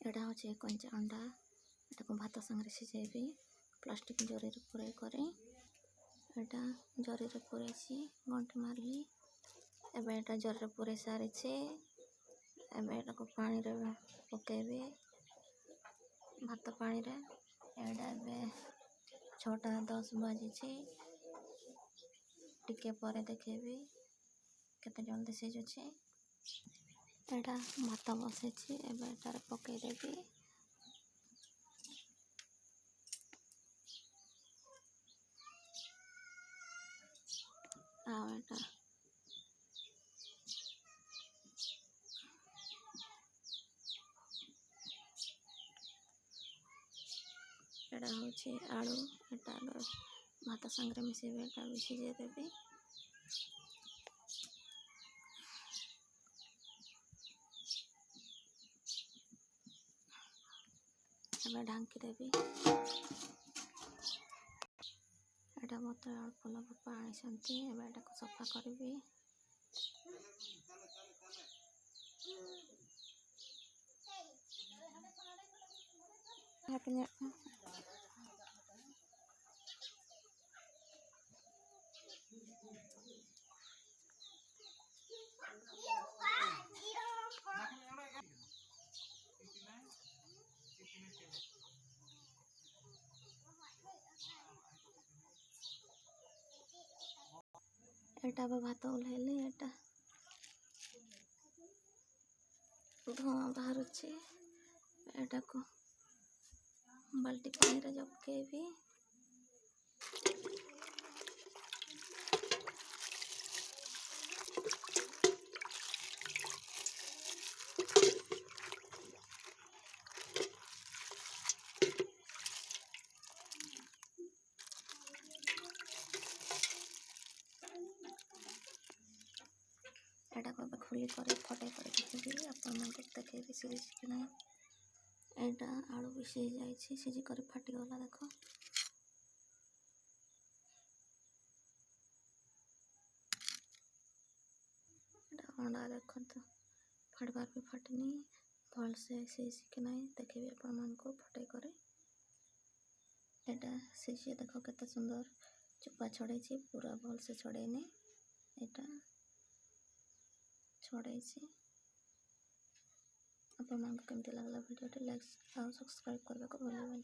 एटा हूँ कंचा अंडा एटा भात संगे सिझेबी प्लास्टिक जरी पूरे करे एटा जरी पूरे गंठी मारली एबे एटा जरी पूरे सारी एबे एटा को पानी रे पकेबी भात पानी रे एटा एबे 6:10 बाजी टिके पर देखेबी केते जल्दी सिझुछि एटा भात बसेछि एबे एटारे पकई देबी आ एटा हूँ आलू एटा भात संगे मिसेबी एटा भी सिझे देबी एबे ढांकी देबी एटा मत अल्प लग पानी सेमती एबे एटा को सफा करबी एटा भात ओल्हेली एटा धुआं बाहर एटा को बाल्टी पानी रे जपकेबी एटा को खुली कर फटे कर देखेबी अपन मन को देखेबी सिझी कि ना एटा आलू भी सिझ जाइए सिझी कर फाटी गला देख अंडा देख तो फाटबार भी फाटनी भल से सिझी कि ना देखेबी अपन मन को फटे करे एटा सिझी देख केते सुंदर चुपा छड़े पूरा भल से छड़ेनी एटा छड़े अपन मन को केमती लगला वीडियो लाइक और सब्सक्राइब करने को भूलिए।